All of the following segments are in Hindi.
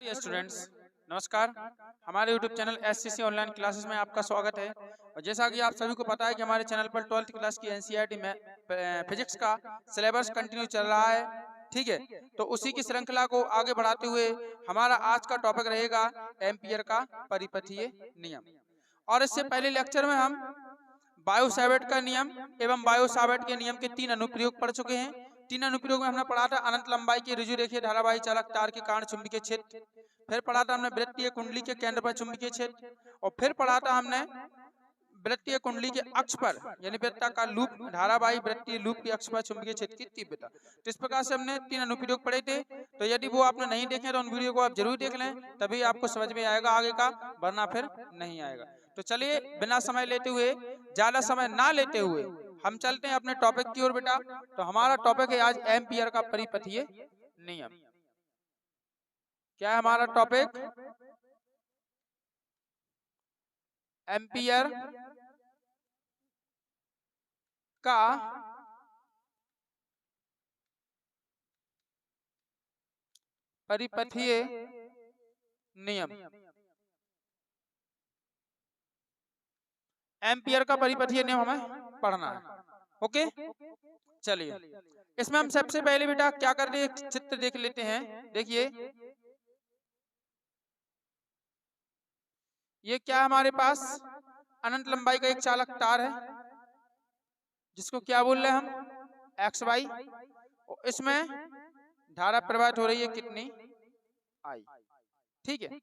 डियर स्टूडेंट्स, नमस्कार। हमारे YouTube channel SCC online classes में आपका स्वागत है। और जैसा कि आप सभी को पता है कि हमारे चैनल पर 12th क्लास की NCERT में फिजिक्स का सिलेबस कंटिन्यू चल रहा है, ठीक है। तो उसी की श्रृंखला को आगे बढ़ाते हुए हमारा आज का टॉपिक रहेगा एम्पियर का परिपथीय नियम। और इससे पहले लेक्चर में हम बायो सावर्ट का नियम एवं बायो सावर्ट के नियम के 3 अनुप्रयोग पढ़ चुके हैं। 3 अनुप्रयोग में हमने पढ़ा था अनंत लंबाई के ऋजु रेखीय धारावाही चालक तार के कारण चुंबकीय क्षेत्र, फिर पढ़ा था हमने वृत्तीय कुंडली के केंद्र पर चुंबकीय क्षेत्र, और फिर पढ़ा था हमने वृत्तीय कुंडली के अक्ष पर यानी वृत्ताकार लूप धारावाही वृत्तीय लूप के अक्ष पर चुंबकीय क्षेत्र की तीव्रता। तो इस प्रकार से हमने 3 अनुप्रयोग पढ़े थे। तो यदि वो आपने नहीं देखे तो उन वीडियो को आप जरूर देख लें, तभी आपको समझ में आएगा आगे का, वरना फिर नहीं आएगा। तो चलिए बिना समय लेते हुए, ज्यादा समय ना लेते हुए हम चलते हैं अपने टॉपिक की ओर बेटा। तो हमारा टॉपिक है आज एम्पियर का परिपथीय नियम। क्या है हमारा टॉपिक? एम्पियर का परिपथीय नियम। एम्पियर का परिपथीय नियम हमें पढ़ना है, ओके। चलिए इसमें हम सबसे पहले बेटा क्या करते हैं, एक चित्र देख लेते हैं। देखिए ये क्या है हमारे पास, अनंत लंबाई का एक चालक तार है जिसको क्या बोल रहे हैं हम, एक्स वाई। और इसमें धारा प्रवाहित हो रही है कितनी, आई, ठीक है।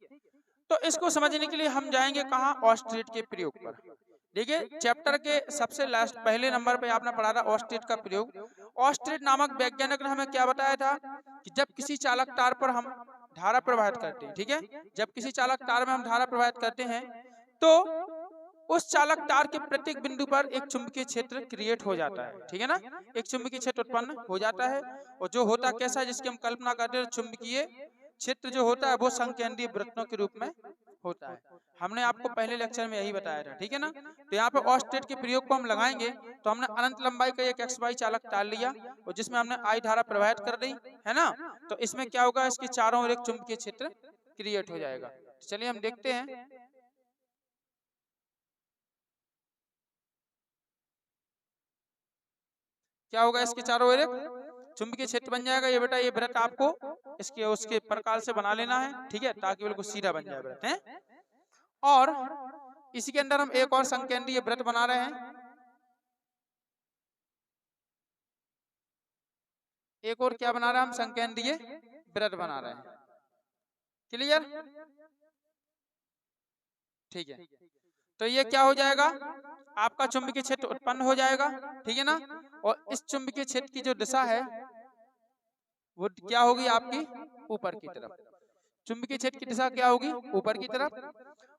तो इसको समझने के लिए हम जाएंगे कहाँ, ऑस्टेट के प्रयोग पर। देखिए चैप्टर के सबसे लास्ट पहले नंबर पे आपने पढ़ा था ऑस्टेट का प्रयोग। ऑस्टेट नामक वैज्ञानिक ने हमें क्या बताया था कि जब किसी चालक तार पर हम धारा प्रवाहित करते हैं, ठीक है, जब किसी चालक तार में हम धारा प्रवाहित करते हैं तो उस चालक तार के प्रत्येक बिंदु पर एक चुंबकीय क्षेत्र क्रिएट हो जाता है, ठीक है ना, एक चुंबकीय क्षेत्र उत्पन्न हो जाता है। और जो होता कैसा है, जिसकी हम कल्पना करते हैं, चुंबकीय क्षेत्र जो होता है वो संकेंद्रीय वृत्तों के रूप में होता है। हमने आपको पहले लेक्चर में यही बताया था, ठीक है ना। तो यहाँ पे ऑस्टेट के प्रयोग को हम लगाएंगे। तो हमने अनंत लंबाई का एक एक्स वाई चालक तार लिया और जिसमें हमने आई धारा प्रवाहित कर दी, है ना। तो इसमें क्या होगा, इसके चारों ओर एक चुंबकीय क्षेत्र क्रिएट हो जाएगा। चलिए हम देखते हैं। क्या होगा, इसके चारों ओर एक चुंबकीय क्षेत्र बन जाएगा। ये बेटा ये वृत्त आपको इसके उसके प्रकार से बना लेना है, ठीक है, ताकि बिल्कुल सीधा बन जाए वृत्त है। और इसी के अंदर हम एक और संकेंद्रीय वृत्त बना रहे हैं, एक और क्या बना रहे हैं हम, संकेंद्रीय वृत्त बना रहे हैं। क्लियर, ठीक है। तो ये क्या हो जाएगा, आपका चुंबकीय क्षेत्र उत्पन्न हो जाएगा, ठीक है ना। और इस चुंबकीय क्षेत्र की जो दिशा है वो क्या होगी, आपकी ऊपर की तरफ। चुंबकीय क्षेत्र की दिशा क्या होगी, ऊपर की तरफ।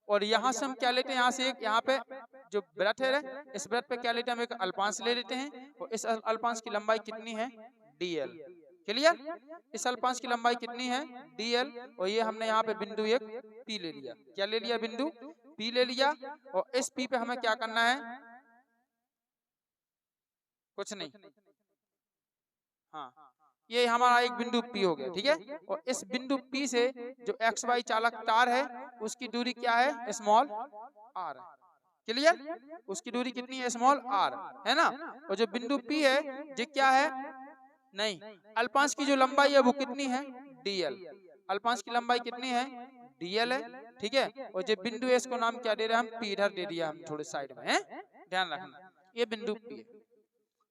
और यहाँ से हम क्या लेते हैं, यहाँ से एक यहाँ पे जो वृत्त है, इस वृत्त पे क्या लेते हैं, हम एक अल्पांश ले लेते हैं। और इस अल्पांश की लंबाई कितनी है, dl। क्लियर, इस अल्पांश की लंबाई कितनी है, dl। और ये हमने यहाँ पे बिंदु एक P ले लिया। क्या ले लिया, बिंदु P ले लिया। और इस P पे हमें क्या करना है, कुछ नहीं, हाँ, ये हमारा एक बिंदु P हो गया, ठीक है। और इस बिंदु P से जो एक्स वाई चालक तार है उसकी दूरी क्या है, स्मॉल r। क्लियर, उसकी दूरी कितनी है, स्मॉल r, है ना। और जो बिंदु P है ये क्या है, नहीं, अल्पांश की जो लंबाई है वो कितनी है, dl। अल्पांश की लंबाई कितनी है, dl है, ठीक है। और जो बिंदु है इसको नाम क्या दे रहे हैं हम, P इधर दे दिया हम थोड़े साइड में, है, ध्यान रखना, ये बिंदु P है,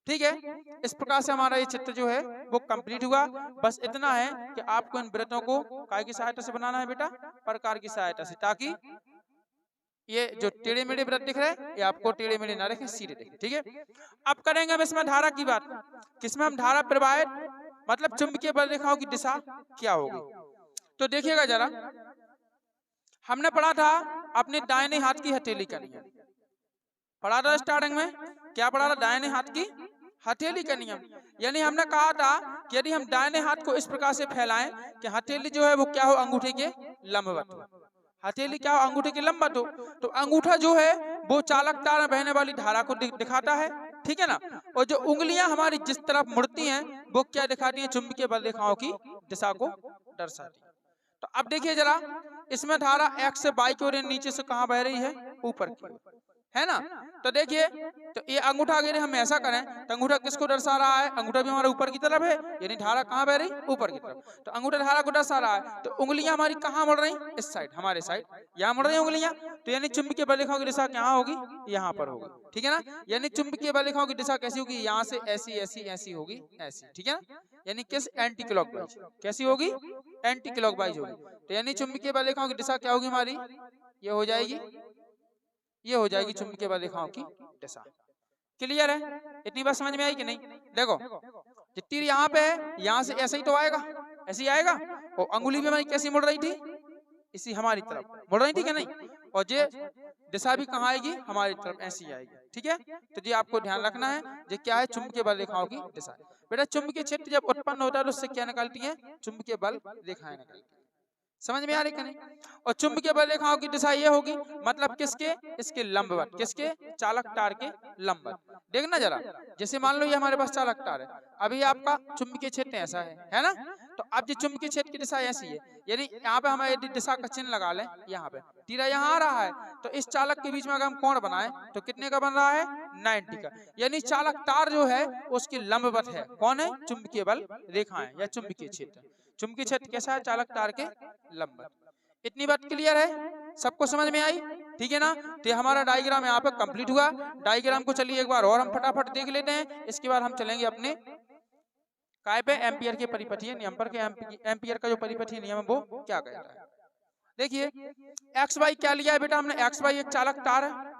ठीक है। इस प्रकार से हमारा ये चित्र जो है वो कंप्लीट हुआ। बस इतना है कि आपको इन वृत्तों को काय की सहायता से बनाना है बेटा, प्रकार की सहायता से, ताकि ये जो टेढ़े मेढ़े वृत्त दिख रहे हैं ये आपको टेढ़े मेढ़े ना रखे, सीधे दिखे, ठीक है। अब करेंगे हम इसमें धारा की बात, किसमें हम धारा प्रवाहित मतलब चुंबकीय बल रेखाओं की दिशा क्या होगी। तो देखिएगा जरा, हमने पढ़ा था अपने दाहिने हाथ की हथेली का नियम, पढ़ा था स्टार्टिंग में, क्या पढ़ा था, दाहिने हाथ की हथेली का नियम। यानी हमने कहा था कि यदि हम दाहिने हाथ को इस प्रकार से फैलाएं कि हथेली जो है वो क्या हो, अंगूठे के लंबवत हो, हथेली क्या हो, अंगूठे के लंबवत हो। तो अंगूठा जो है वो चालक तार में बहने वाली धारा को दिखाता है, ठीक है ना। और जो उंगलियां हमारी जिस तरफ मुड़ती हैं वो क्या दिखाती हैं, चुंबकीय बल रेखाओं की दिशा को दर्शाती है। तो अब देखिए जरा, इसमें धारा एक्स से बाई की ओर नीचे से कहाँ बह रही है, ऊपर की ओर, है ना। तो देखिए, तो ये अंगूठा अगर हम ऐसा करें तो अंगूठा किसको दर्शा रहा है, अंगूठा भी हमारा ऊपर की तरफ है, यानी धारा कहाँ बह रही, ऊपर की तरफ। तो अंगूठा धारा को दर्शा रहा है, तो उंगलियां हमारी कहाँ मुड़ रही, इस साइड, हमारे साइड, यहाँ मुड़ रही उंगलियां। तो यानी चुंबकीय बल रेखाओं की दिशा कहाँ होगी, यहाँ पर होगी, ठीक है ना। यानी चुंबकीय बल रेखाओं की दिशा कैसी होगी, यहाँ से ऐसी ऐसी ऐसी होगी, ऐसी, ठीक है ना। यानी किस, एंटी क्लॉकवाइज, कैसी होगी, एंटी क्लॉकवाइज होगी। तो यानी चुंबकीय बल रेखाओं की दिशा क्या होगी हमारी, ये हो जाएगी, ये हो जाएगी चुंबकीय बल रेखाओं की दिशा। क्लियर है, इतनी बात समझ में आई कि नहीं। देखो, तीर यहाँ पे है, यहाँ से ऐसे ही तो आएगा, ऐसे ही आएगा, और अंगुली भी हमारी कैसी मुड़ रही थी, इसी हमारी तरफ मुड़ रही थी कि नहीं, और ये दिशा भी कहाँ आएगी, हमारी तरफ ऐसी आएगी, ठीक है। तो ये आपको ध्यान रखना है, ये क्या है, चुंबकीय बल रेखाओं की दिशा। बेटा चुंबकीय क्षेत्र जब उत्पन्न होता है तो उससे क्या निकलती है, चुंबकीय बल रेखाएं निकलती है। समझ में आ रही कि नहीं। और चुंबकीय बल रेखाओं की दिशा ये होगी, मतलब किसके, इसके लंबवत, किसके, चालक तार के लंबवत। देखना जरा, जैसे मान लो ये हमारे पास चालक तार है, अभी आपका चुंबकीय क्षेत्र ऐसा है ना। तो अब ये चुंबकीय क्षेत्र की दिशा ऐसी है, यानी यहाँ पे हम यदि दिशा का चिन्ह लगा लें, यहाँ पे तीरा यहाँ आ रहा है, तो इस चालक के बीच में अगर हम कोण बनाए तो कितने का बन रहा है, 90 का। यानी चालक तार जो है उसकी लंबवत है, कौन है, चुंबकीय बल रेखाएं या चुंबकीय क्षेत्र। चुंबकीय क्षेत्र कैसा है, चालक तार के लंबवत। इतनी बात क्लियर है, सबको समझ में आई, ठीक है ना। तो हमारा डायग्राम यहाँ पे कंप्लीट हुआ। डायग्राम को चलिए एक बार और हम फटाफट देख लेते हैं, इसके बाद हम चलेंगे अपने काय पे, एम्पियर के परिपथीय नियम पर। एम्पियर का जो परिपथीय नियम है वो क्या कहता है। देखिए एक्स वाई क्या लिया है बेटा हमने, एक्स वाई एक चालक तार है,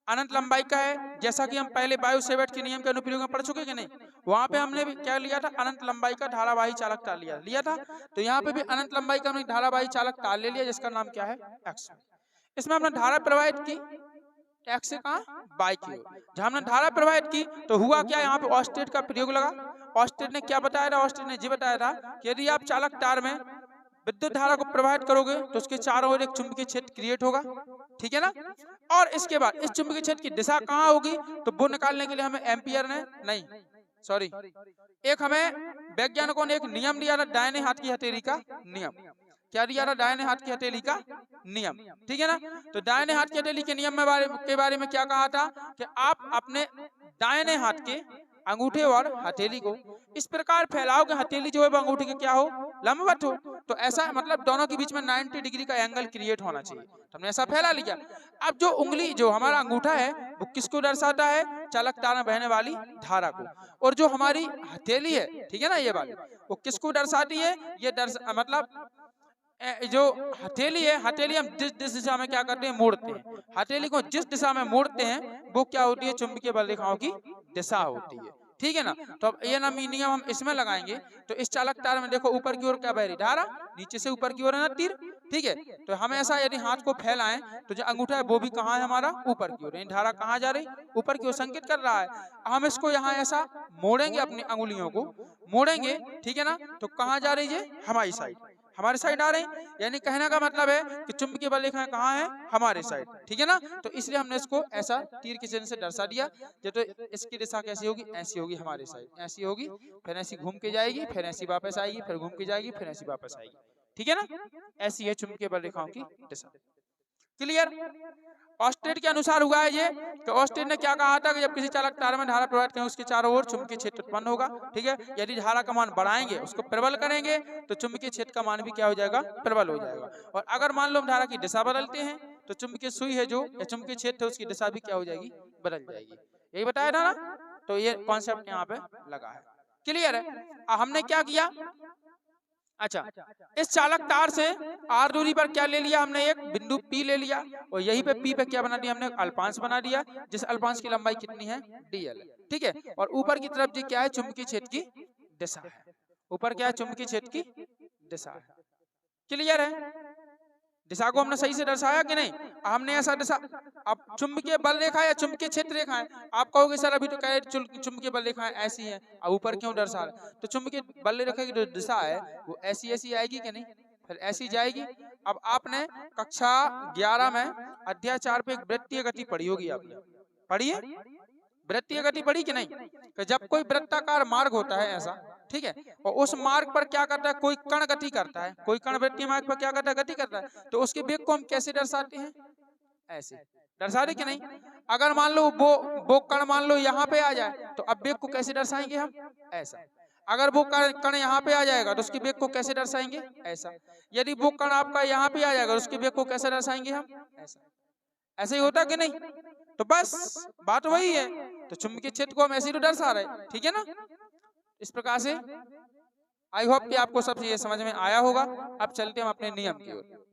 अनंत लंबाई का है, जैसा कि हम पहले बायो सेवर्ट के नियम के अनुप्रयोग में पढ़ चुके कि नहीं। वहां पे हमने भी क्या लिया था, अनंत लंबाई का धारावाही चालक तार लिया था। तो यहाँ पे भी अनंत लंबाई का हमने धारावाही चालक तार ले लिया, जिसका नाम क्या है, एक्स। इसमें हमने धारा प्रवाहित की एक्स से कहा, बाई की ओर। जब हमने धारा प्रवाहित की तो हुआ क्या, यहाँ पे ऑस्टेट का प्रयोग लगा। ऑस्टेट ने क्या बताया था, ऑस्टेट ने ये बताया था कि यदि आप चालक तार में विद्युत धारा को प्रवाहित करोगे तो उसके चारों ओर एक चुंबकीय क्षेत्र क्रिएट होगा, ठीक है ना। और इसके बाद इस चुंबकीय क्षेत्र की दिशा कहाँ होगी, तो वो निकालने के लिए हमें एम्पियर ने नहीं, सॉरी, एक हमें वैज्ञानिकों ने एक नियम दिया था, दाहिने हाथ की हथेली का नियम। क्या दिया था, दाहिने हाथ की हथेली का नियम, ठीक है ना। तो दाहिने हाथ की हथेली के नियम के बारे में क्या कहा था कि आप अपने दाहिने हाथ के अंगूठे और हथेली को इस प्रकार फैलाओ कि हथेली जो है वो अंगूठे के क्या हो, लंबवत हो। तो ऐसा मतलब दोनों के बीच में 90 डिग्री का एंगल क्रिएट होना चाहिए। तो हमने ऐसा फैला लिया। अब जो उंगली, जो हमारा अंगूठा है वो किसको दर्शाता है, चालक तार में बहने वाली धारा को। और जो हमारी हथेली है, ठीक है ना, ये वाली, वो किसको दर्शाती है, ये मतलब जो हथेली है, हथेली हम जिस दिशा में क्या करते हैं, मोड़ते हैं। हथेली को जिस दिशा में मोड़ते हैं वो क्या होती है, चुंबकीय बल रेखाओं की दिशा होती है, ठीक है ना। तो अब ये नियम हम इसमें लगाएंगे तो इस चालक तार में देखो ऊपर की ओर क्या बह रही धारा, नीचे से ऊपर की ओर है ना तीर, ठीक है। तो हम ऐसा यदि हाथ को फैलाएं तो जो अंगूठा है वो भी कहाँ है हमारा, ऊपर की ओर, धारा कहाँ जा रही, ऊपर की ओर संकेत कर रहा है। हम इसको यहाँ ऐसा मोड़ेंगे, अपनी अंगुलियों को मोड़ेंगे, ठीक है ना। तो कहाँ जा रही है, हमारी साइड, हमारे साइड आ रहे हैं। यानी कहने का मतलब है कि चुंबकीय बल रेखाएं कहाँ है, हमारे साइड, ठीक है ना। तो इसलिए हमने इसको ऐसा तीर के चिन्ह से दर्शा दिया। तो इसकी दिशा कैसी होगी, ऐसी होगी, हमारे साइड ऐसी होगी, फिर ऐसी घूम के जाएगी, फिर ऐसी वापस आएगी, फिर घूम के जाएगी, फिर ऐसी वापस आएगी, ठीक है ना। ऐसी है चुंबकीय बल रेखाओं की दिशा। क्लियर। ऑस्टेट के अनुसार हुआ है ये, तो ऑस्टेट ने क्या कहा था कि जब किसी चालक तार में धारा प्रवाहित करें उसके चारों ओर चुंबकीय क्षेत्र उत्पन्न होगा, ठीक है। यदि धारा का मान बढ़ाएंगे, उसको प्रबल करेंगे, तो चुंबकीय क्षेत्र का मान भी क्या हो जाएगा, प्रबल हो जाएगा। और अगर मान लो हम धारा की दिशा बदलते हैं तो चुंबकीय सुई है जो, या चुंबकीय क्षेत्र है, उसकी दिशा भी क्या हो जाएगी, बदल जाएगी। यही बताया था ना। तो ये कॉन्सेप्ट यहाँ पे लगा है। क्लियर है। हमने क्या किया, अच्छा, इस चालक तार से आर दूरी पर क्या ले लिया हमने, एक बिंदु P ले लिया, और यहीं पे P पे क्या बना दिया हमने, अल्पांश बना दिया, जिस अल्पांश की लंबाई कितनी है, dl, ठीक है। और ऊपर की तरफ जी क्या है, चुंबकीय क्षेत्र की दिशा है। ऊपर क्या है, चुंबकीय क्षेत्र की दिशा है। क्लियर है। दिशा को हमने सही से दर्शाया कि नहीं, हमने ऐसा दिशा, अब चुंबकीय बल रेखा या चुंबकीय क्षेत्र रेखा है, आप कहोगे सर अभी तो कह रहे चुंबकीय बल रेखा ऐसी है, अब ऊपर क्यों दर्शा रहे। तो चुंबकीय बल रेखा की जो दिशा है वो ऐसी ऐसी आएगी कि नहीं, फिर ऐसी जाएगी। अब आपने कक्षा 11 में अध्याय 4 पे एक वृत्तीय गति पढ़ी होगी, आपने पढ़ी है, वृत्तीय गति पढ़ी कि नहीं। तो जब कोई वृत्ताकार मार्ग होता है ऐसा, ठीक है। और उस मार्ग पर क्या करता है, कोई कण गति करता है, कोई कण वृत्तीय मार्ग पर क्या करता है, गति करता है, तो उसके वेग को हम कैसे दर्शाते हैं, ऐसे दर्शा दे कि नहीं। अगर मान लो वो कण मान लो यहाँ पे आ जाए तो अब वेग को कैसे दर्शाएंगे हम, ऐसा। अगर वो कण यहाँ पे आ जाएगा तो उसके वेग को कैसे दर्शाएंगे, ऐसा। यदि वो कण आपका यहाँ पे आ जाएगा तो उसके वेग को कैसे दर्शाएंगे हम, ऐसा। ऐसे ही होता कि नहीं। तो बस बात वही है, तो चुंबकीय क्षेत्र को हम ऐसे ही तो दर्शा रहे, ठीक है ना। इस प्रकार से आई होप कि आपको सब ये समझ में आया होगा। अब चलते हम अपने नियम की ओर।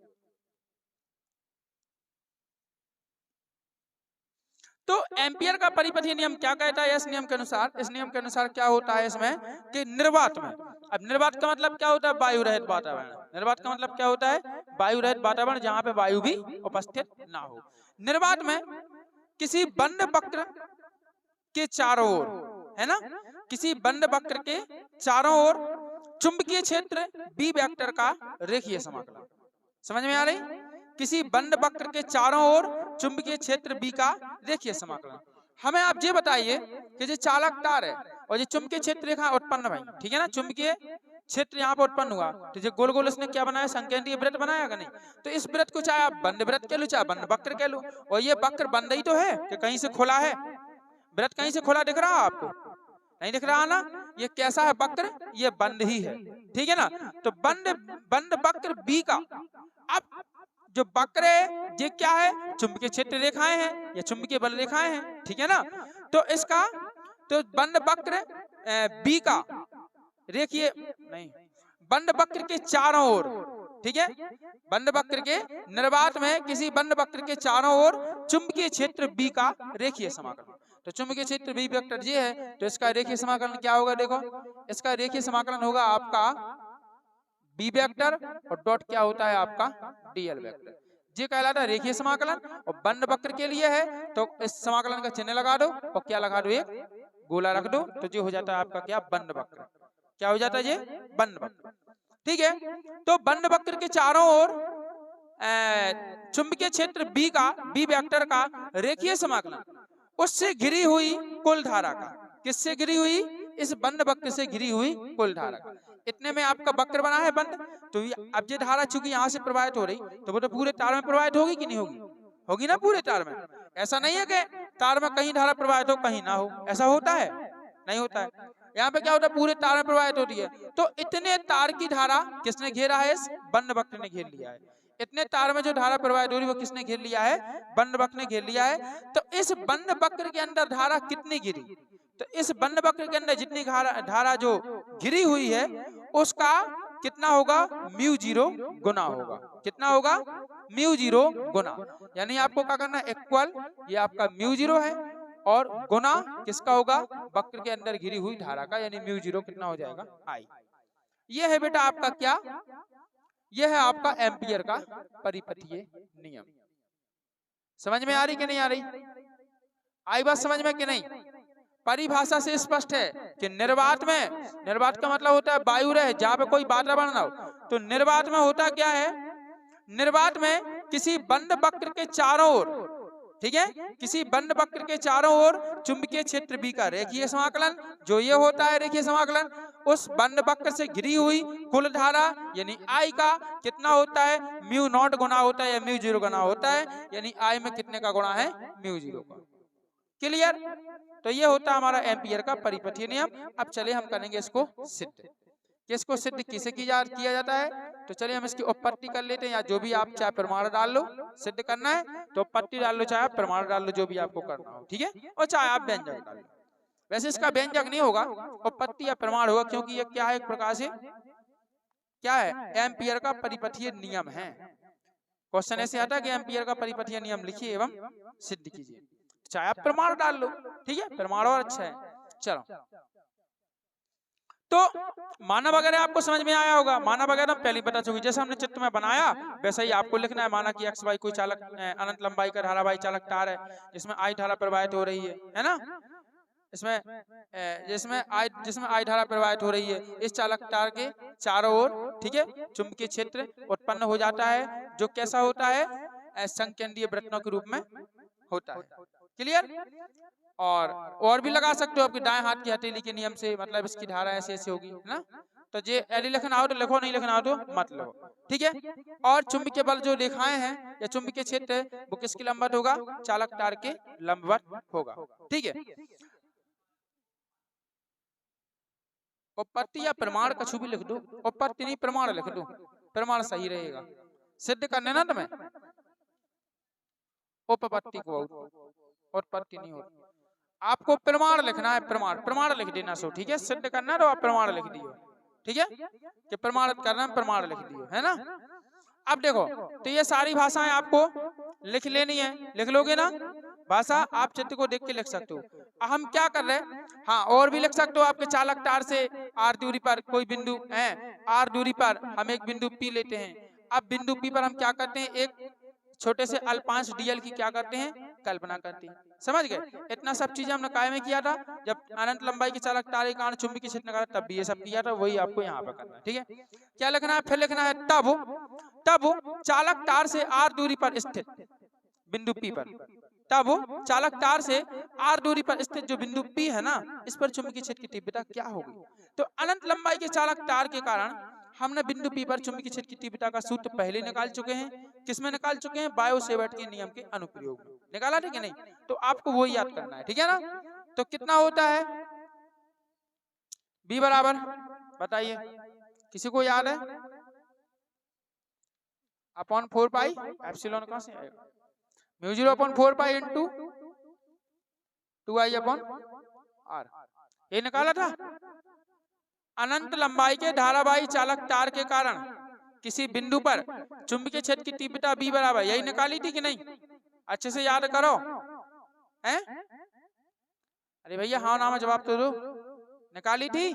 तो एम्पियर का परिपथीय नियम क्या कहता है, इस नियम के अनुसार, इस नियम के अनुसार क्या होता है इसमें कि निर्वात में, अब निर्वात का मतलब क्या होता है, वायु रहित वातावरण। निर्वात का मतलब क्या होता है, वायु रहित वातावरण जहां पे वायु भी उपस्थित ना हो। निर्वात में किसी बंद वक्र के चारों ओर, है ना, किसी बंद वक्र के चारों ओर चुंबकीय क्षेत्र बी वेक्टर का रेखीय समाकलन। समझ में आ रही, किसी बंद वक्र के चारों ओर चुंबकीय क्षेत्र बी का रेखीय समाकलन। हमें आप ये बताइए कि जो चालक तार है और ये चुंबकीय क्षेत्र रेखा उत्पन्न भाई, ठीक है ना, चुंबकीय क्षेत्र यहाँ पर उत्पन्न हुआ, तो जो गोल गोल इसने क्या बनाया, संकेंद्रीय वृत्त बनाया कि नहीं। तो इस वृत्त को चाहे आप बंद वृत्त कह लो चाहे बंद वक्र कह लो, और ये वक्र बंद ही तो है कि कहीं से खुला है, वृत्त कहीं से खुला दिख रहा है आपको, नहीं दिख रहा ना। ये कैसा है वक्र, ये बंद ही है, ठीक है ना। तो बंद वक्र बी का, अब जो वक्र है ये क्या है, चुंबकीय क्षेत्र रेखाएं हैं या चुंबकीय बल रेखाएं हैं, ठीक है ना। तो इसका तो बंद वक्र बी का रेखीय नहीं, बंद वक्र के चारों ओर, ठीक है, बंद वक्र के निर्वात में किसी बंद वक्र के चारों ओर चुंबकीय क्षेत्र बी का रेखीय समाकलन। तो चुंबकीय क्षेत्र बी वेक्टर ये है, तो इसका रेखीय समाकलन क्या होगा, देखो इसका रेखीय समाकलन होगा आपका बी वेक्टर और डॉट क्या होता है आपका डीएल वेक्टर, ये कहलाता है रेखीय समाकलन। और बंद वक्र के लिए है तो इस समाकलन का चिन्ह लगा दो और क्या लगा दो, एक गोला रख दो, तो ये हो जाता है आपका क्या, बंद वक्र। क्या हो जाता है ये, बंद वक्र, ठीक है। तो बंद वक्र के चारों ओर चुंबकीय क्षेत्र बी का, बी वेक्टर का रेखीय समाकलन उससे घिरी हुई कुल धारा का, किससे घिरी हुई, इस बंद वक्र से घिरी हुई कुल धारा का। इतने में आपका वक्र बना है बंद, तो अब ये धारा चूंकि यहाँ से प्रवाहित हो रही तो वो तो पूरे तार में प्रवाहित होगी कि नहीं होगी, होगी ना पूरे तार में। ऐसा नहीं है कि तार में कहीं धारा प्रवाहित हो कहीं ना हो, ऐसा होता है, नहीं होता है। यहाँ पे क्या होता है, पूरे तार में प्रवाहित होती है। तो इतने तार की धारा किसने घेरा है, इस बंद वक्र ने घेर लिया है। इतने तार में जो धारा प्रवाहित हो रही है वो किसने घेर लिया है, बंद वक्र ने घेर लिया है। तो इस बंद वक्र के अंदर धारा कितनी गिरी, तो इस बंद वक्र के अंदर जितनी धारा जो गिरी हुई है उसका कितना होगा, म्यू जीरो गुना होगा। कितना होगा, म्यू जीरो गुना, यानी आपको क्या करना है, इक्वल, ये आपका म्यू जीरो है और गुना किसका होगा, वक्र के अंदर घिरी हुई धारा का, यानी म्यू जीरो कितना हो जाएगा, आई। ये है बेटा आपका क्या, यह है आपका एम्पियर का परिपथीय नियम। समझ में आ रही कि नहीं आ रही, आई बात समझ में कि नहीं। परिभाषा से स्पष्ट है कि निर्वात में, निर्वात का मतलब होता है वायु रहे जहां पे कोई वातावरण ना हो। तो निर्वात में होता क्या है, निर्वात में किसी बंद वक्र के चारों ओर, ठीक है, किसी बंद वक्र के चारों ओर चुंबकीय क्षेत्र बी का रेखीय समाकलन, जो ये होता है रेखीय समाकलन, उस बंद वक्र से घिरी हुई कुल धारा यानी आई का कितना होता है, म्यू नॉट गुना होता है या म्यू जीरो गुना होता है, यानी आई में कितने का गुणा है, म्यू जीरो का। क्लियर। तो ये होता है हमारा एम्पियर का परिपथीय नियम। अब चलिए हम करेंगे इसको सिद्ध। किसको सिद्ध किसे किया जाता है, तो चलिए हम इसकी उपपत्ति कर लेते हैं, या जो भी आप चाहे प्रमाण डाल लो, सिद्ध करना है तो उपपत्ति डाल लो, चाहे प्रमाण डाल लो, जो भी आपको करना हो, ठीक है, और चाहे आप व्यंजक डाल लो। वैसे इसका व्यंजक नहीं होगा, उपपत्ति या प्रमाण होगा, क्योंकि ये क्या है, एक प्रकार से क्या है, एम्पियर का परिपथीय नियम है। क्वेश्चन ऐसे आता है कि एम्पियर का परिपथीय नियम लिखिए एवं सिद्ध कीजिए, चाहे आप प्रमाण डाल लो, ठीक है, प्रमाण और अच्छा है। चलो, तो माना वगैरह आपको समझ में आया होगा। माना वगैरह पहले बता चुकी, जैसे हमने चित्र में बनाया वैसा ही आपको लिखना है। माना कि एक्स वाई कोई चालक अनंत लंबाई का धारावाही चालक तार है, जिसमें आई धारा प्रवाहित हो रही है ना, जिसमें आई धारा प्रवाहित हो रही है। इस चालक तार के चारों ओर, ठीक है, चुंबकीय क्षेत्र उत्पन्न हो जाता है, जो कैसा होता है, संकेंद्रीय वृत्तों के रूप में होता है। क्लियर। और भी लगा सकते हो आपके दाएं हाथ की हथेली के नियम से, मतलब इसकी धारा ऐसे ऐसे होगी, है ना। तो जे यदि लिखना हो तो लिखो, नहीं लिखना हो तो मत लो, ठीक है। और चुंबकीय बल जो रेखाएं हैं या चुंबकीय क्षेत्र वो किसके लंबवत होगा, चालक तार के लंबवत होगा, ठीक है। उपपत्ति या प्रमाण कछु भी लिख दो, उपपत्ति नहीं प्रमाण लिख दो, प्रमाण सही रहेगा। सिद्ध करने ना तुम्हें उपपत्ति को, उत्पत्ति नहीं होती। आपको प्रमाण लिखना है, प्रमाण प्रमाण लिख देना सो, ठीक है। सिद्ध करना तो आप प्रमाण लिख दियो, ठीक है, कि प्रमाणित करना है, प्रमाण लिख दियो, है ना। अब देखो, तो ये सारी भाषाएं आपको लिख लेनी है, लिख लोगे ना भाषा, आप चित्र को देख के लिख सकते हो। हम क्या कर रहे हैं, हाँ और भी लिख सकते हो। आपके चालक तार से आर दूरी पर कोई बिंदु है, आर दूरी पर हम एक बिंदु पी लेते हैं। अब बिंदु पी पर हम क्या करते हैं, एक छोटे से अल्पांश डीएल की क्या करते हैं, कल्पना करते हैं, समझ गए। इतना सब चीजें हमने काय में किया था, जब अनंत लंबाई के चालक तार के कारण चुंबकीय क्षेत्र निकाला तब भी ये सब किया था, वही आपको यहाँ पे करना है, ठीक है। क्या लिखना है, फिर लिखना है तब चालक तार से आर दूरी पर स्थित बिंदु पी पर, तब चालक तार से आर दूरी पर स्थित जो बिंदु पी है ना, इस पर चुंबकीय क्षेत्र की तीव्रता क्या होगी। तो अनंत लंबाई के चालक तार के कारण हमने बिंदु पी पर चुंबकीय क्षेत्र की तीव्रता का सूत्र पहले निकाल चुके हैं। किसमें निकाल चुके हैं, बायो-सेवर्ट के नियम के अनुप्रयोग में निकाला, ठीक है। नहीं तो आपको वो याद करना है, ठीक है ना। तो कितना होता है बी बराबर, बताइए किसी को याद है, अपॉन 4 पाई एप्सिलॉन कहां से आएगा, mu 0 upon 4 pi into 2i upon r, ये निकाला था। अनंत लंबाई के धारावाही चालक तार के कारण किसी बिंदु पर चुंबकीय क्षेत्र की तीव्रता बी बराबर, यही निकाली थी कि नहीं, अच्छे से याद करो, हैं। अरे भैया हाँ ना में जवाब तो दो, निकाली थी,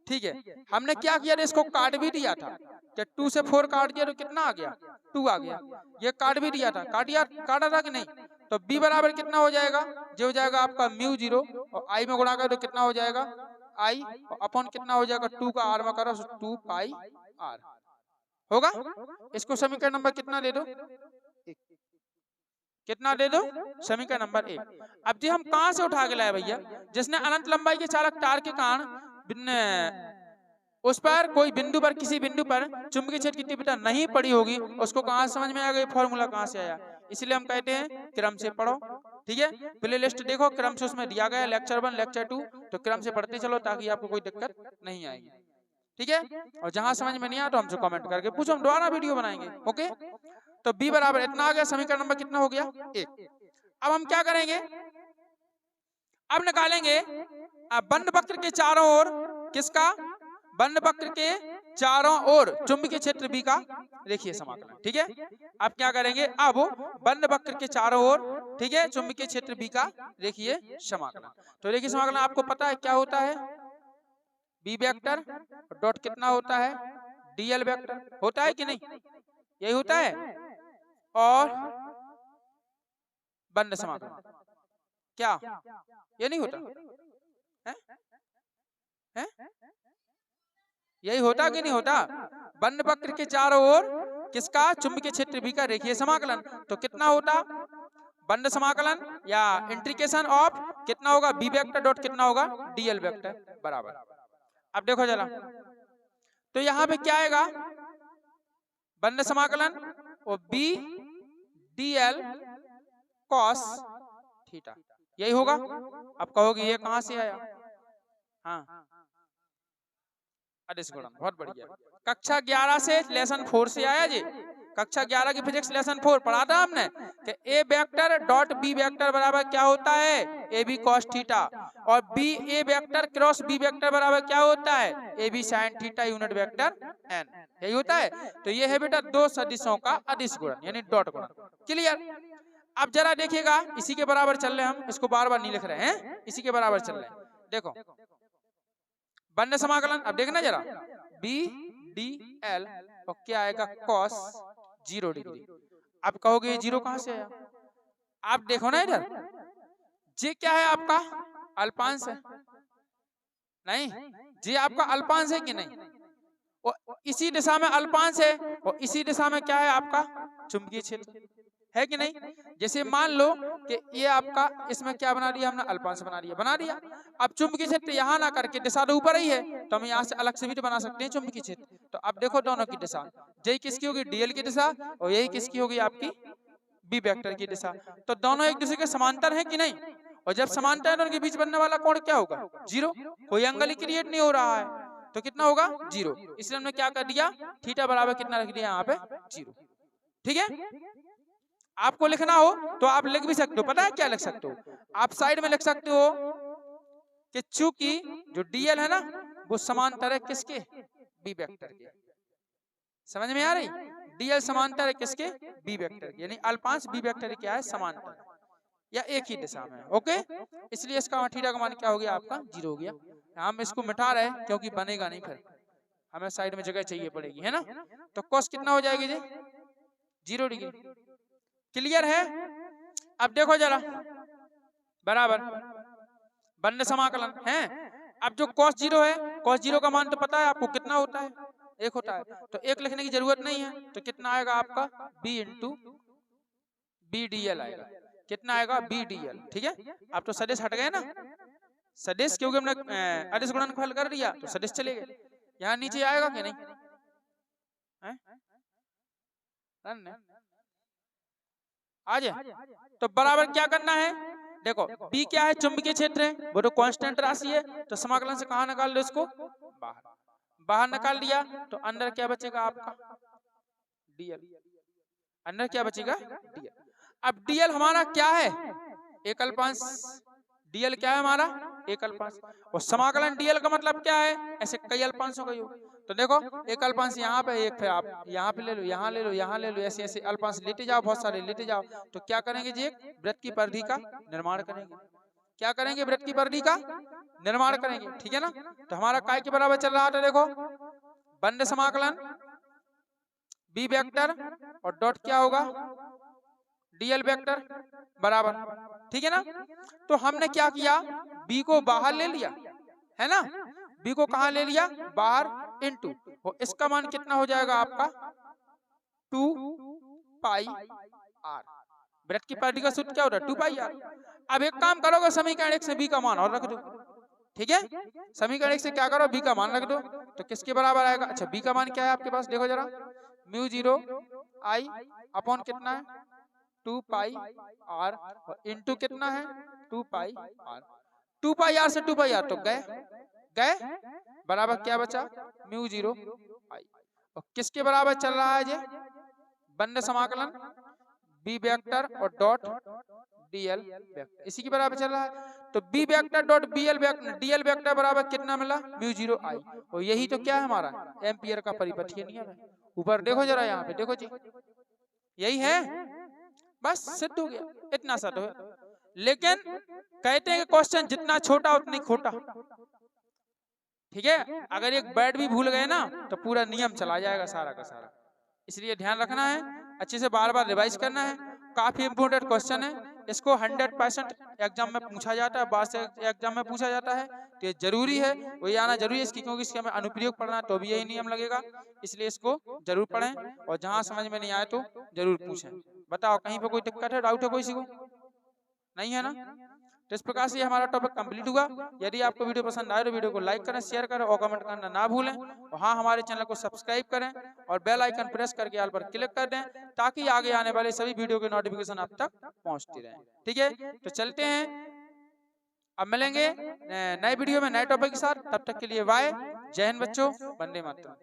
ठीक है। हमने क्या किया, इसको काट भी दिया था, कि 2 से 4 काट दिया तो कितना आ गया, 2 आ गया। ये काट भी दिया था, काटा था कि नहीं। तो b बराबर कितना हो जाएगा, जो हो जाएगा आपका म्यू 0 और i में गुणा कर तो कितना हो जाएगा i, और अपॉन कितना हो जाएगा 2 का r में करो 2 पाई r होगा। इसको समीकरण नंबर कितना दे दो, कितना दे दो, समीकरण नंबर 1। अब जी हम कहां से उठा के लाए भैया, जिसने अनंत लंबाई के चालक तार के कारण उस पर कोई बिंदु पर किसी बिंदु पर चुंबकीय क्षेत्र की तीव्रता नहीं पड़ी होगी, उसको कहां समझ में आ गई, फॉर्मूला कहां से आया। इसलिए हम कहते हैं क्रम से पढ़ो, ठीक है। प्ले लिस्ट देखो, क्रम से उसमें दिया गया लेक्चर 1 लेक्चर 2, तो क्रम से पढ़ते चलो ताकि आपको कोई दिक्कत नहीं आएगी, ठीक है। और जहां समझ में नहीं आया तो हमसे कमेंट करके पूछो, हम दोबारा वीडियो बनाएंगे, ओके। तो b बराबर इतना आ गया, समीकरण नंबर कितना हो गया 1। अब हम क्या करेंगे, अब निकालेंगे बंद वक्र के चारों ओर किसका, बंद वक्र के चारों ओर चुंबकीय क्षेत्र B का रेखीय समाकलन, ठीक है। अब क्या करेंगे, अब बंद वक्र के चारों ओर, ठीक है, चुंबकीय क्षेत्र B का रेखीय समाकलन। तो रेखीय समाकलन आपको पता है क्या होता है, B वेक्टर डॉट कितना होता है DL वेक्टर, होता है कि नहीं, यही होता है। और बंद समाकलन क्या, ये नहीं होता है, है? यही होता कि नहीं होता, बंद वक्र के चारों ओर किसका, चुंबकीय क्षेत्र B का रेखीय समाकलन। तो कितना होता, बंद समाकलन या इंटीग्रेशन ऑफ कितना होगा, B वेक्टर डॉट कितना होगा DL वेक्टर बराबर। अब देखो जरा, तो यहाँ पे क्या आएगा, बंद समाकलन और B DL cos थीटा, यही होगा। अब कहोगे ये कहां से आया, हाँ अदिश गुणन, बहुत बढ़िया। कक्षा 11 से लेसन 4 से आया जी, कक्षा 11 की फिजिक्स लेसन 4 पढ़ा था हमने कि a vector dot b vector बराबर क्या होता है, ए बी कॉस थीटा, और b a vector cross b vector बराबर क्या होता है, a b sine theta unit vector n, यही होता है। तो ये है बेटा दो सदिशों का अदिश गुणन यानी डॉट गुणन, क्लियर। अब जरा देखिएगा, इसी के बराबर चल रहे हम, इसको बार बार नहीं लिख रहे हैं, इसी के बराबर चल रहे हैं। देखो बंद समाकलन, अब देखना जरा, बी डी एल और क्या आएगा cos 0 डिग्री। अब कहोगे ये 0 कहां से आया, आप देखो ना इधर, ये क्या है आपका अल्पांश है, नहीं जी आपका अल्पांश है कि नहीं, और इसी दिशा में अल्पांश है, और इसी दिशा में क्या है आपका चुंबकीय क्षेत्र है कि नहीं? जैसे मान लो कि ये आपका इसमें क्या बना दिया हमने, अल्पांश बना दिया। अब चुंबकीय क्षेत्र यहाँ ना करके दिशा तो ऊपर ही है, तो हम यहाँ से अलग से भी तो बना सकते हैं चुंबकीय क्षेत्र। तो अब देखो दोनों की दिशा, यही किसकी होगी, डीएल की दिशा, और यही किसकी होगी, आपकी बी वेक्टर की दिशा। तो दोनों एक दूसरे के समांतर है कि नहीं? और जब समांतर है तो उनके बीच बनने वाला कोण क्या होगा, जीरो। कोई एंगल ही क्रिएट नहीं हो रहा है, तो कितना होगा, जीरो। इसलिए हमने क्या कर दिया, थीटा बराबर कितना रख दिया यहाँ पे, जीरो। ठीक है, आपको लिखना हो तो आप लिख भी सकते हो, पता है क्या लिख सकते हो, आप साइड में लिख सकते हो कि चूंकि जो डीएल है ना वो समांतर है किसके, बी वेक्टर के। समझ में आ रही, डीएल समांतर है किसके, बी वेक्टर के, यानी अल्पांश बी वेक्टर क्या है, समांतर या एक ही दिशा में। ओके, इसलिए इसका थीटा का मान क्या हो गया, आपका जीरो हो गया। हम इसको मिटा रहे हैं क्योंकि बनेगा नहीं, फिर हमें साइड में जगह चाहिए पड़ेगी, है ना। तो कॉस कितना हो जाएगी जी, 0 डिग्री। क्लियर है? अब देखो जरा, बराबर बंद समाकलन है। अब जो cos 0 है, cos 0 का मान तो पता है आपको कितना होता है, 1 होता है, तो 1 लिखने की जरूरत नहीं है। तो कितना आएगा आपका b into b d l आएगा, कितना आएगा, बी डी एल। ठीक है, अब तो सदिश हट गए ना, सदिश क्योंकि हमने अदिश गुणनफल कर दिया तो सदिश चले गए। यहाँ नीचे आएगा कि नहीं, आ जाए। तो बराबर क्या करना है, देखो B क्या है, चुंबकीय क्षेत्र है, वो तो कांस्टेंट राशि है, तो समाकलन से कहाँ निकाल लो इसको, बाहर निकाल दिया, तो अंदर क्या बचेगा आपका, डीएल। अंदर क्या बचेगा, डीएल। अब डीएल हमारा क्या है, एक अल्पांश। डीएल क्या है हमारा, एक अल्पांश। और समाकलन डीएल का मतलब क्या है, ऐसे कई अल्पांशों का योग। तो देखो एक अल्पांश यहाँ पे, एक फिर आप यहाँ पे ले लो, यहाँ ले लो, यहाँ ले लो, ऐसे ऐसे अल्पांश लेते जाओ, बहुत सारे लेते जाओ। तो क्या करेंगे जी, एक वृत्त की परिधि का निर्माण करेंगे। क्या करेंगे, वृत्त की परिधि का निर्माण करेंगे। ठीक है ना, तो हमारा काय के बराबर चल रहा था, देखो बंद समाकलन बी वेक्टर और डॉट क्या होगा, डीएल वेक्टर बराबर। ठीक है ना, तो हमने क्या किया, बी को बाहर ले लिया, है ना, बी को कहां ले लिया, बाहर, इनटू, और इसका मान कितना हो जाएगा आपका 2 पाई आर। वृत्त की परिधि का सूत्र क्या होता है, 2 पाई आर। अब एक काम करोगे, समीकरण 1 से बी का मान और रख दो। ठीक है, समीकरण 1 से क्या करो, बी का मान रख दो, तो किसके बराबर आएगा, अच्छा बी का मान क्या है आपके पास, देखो जरा, म्यू 0 आई अपॉन कितना है 2 पाई आर, और इनटू कितना है 2 पाई आर। 2 पाई आर से 2 पाई आर तो गए बराबर क्या बचा, म्यू 0 आई। और किसके बराबर चल रहा है ये, बंद समाकलन बी वेक्टर और डॉट डीएल वेक्टर, इसी के बराबर चल रहा है। तो b vector dot bl vector dl vector बराबर कितना मिला, म्यू 0 आई। और यही तो क्या है हमारा एम्पियर का परिपथीय नियम है। ऊपर देखो जरा, यहाँ पे देखो जी, यही है, बस सिद्ध हो गया, इतना सा तो है। लेकिन कहते हैं कि क्वेश्चन जितना छोटा उतनी खोटा। ठीक है, अगर एक वर्ड भी भूल गए ना तो पूरा नियम चला जाएगा सारा का सारा। इसलिए ध्यान रखना है, अच्छे से बार बार रिवाइज करना है। काफी इंपोर्टेंट क्वेश्चन है, इसको 100% एग्जाम में पूछा जाता है, बाद से एग्जाम में पूछा जाता है, तो ये जरूरी है, वही आना जरूरी है इसकी, क्योंकि इसके हमें अनुप्रयोग पढ़ना तो भी यही नियम लगेगा। इसलिए इसको जरूर पढ़ें, और जहां समझ में नहीं आए तो जरूर पूछें। बताओ कहीं पर कोई दिक्कत है, डाउट है कोई को, नहीं है ना। तो इस प्रकार से हमारा टॉपिक कंप्लीट हुआ। यदि आपको वीडियो पसंद आए तो वीडियो को लाइक करें, शेयर करें और कमेंट करना ना भूलें। और हाँ, हमारे चैनल को सब्सक्राइब करें और बेल आइकन प्रेस करके ऑल पर क्लिक कर दें, ताकि आगे आने वाले सभी वीडियो के नोटिफिकेशन आप तक पहुंचती रहे। ठीक है, तो चलते हैं, अब मिलेंगे नए वीडियो में नए टॉपिक के साथ। तब तक के लिए बाय, जय हिंद बच्चों, वंदे मातरम।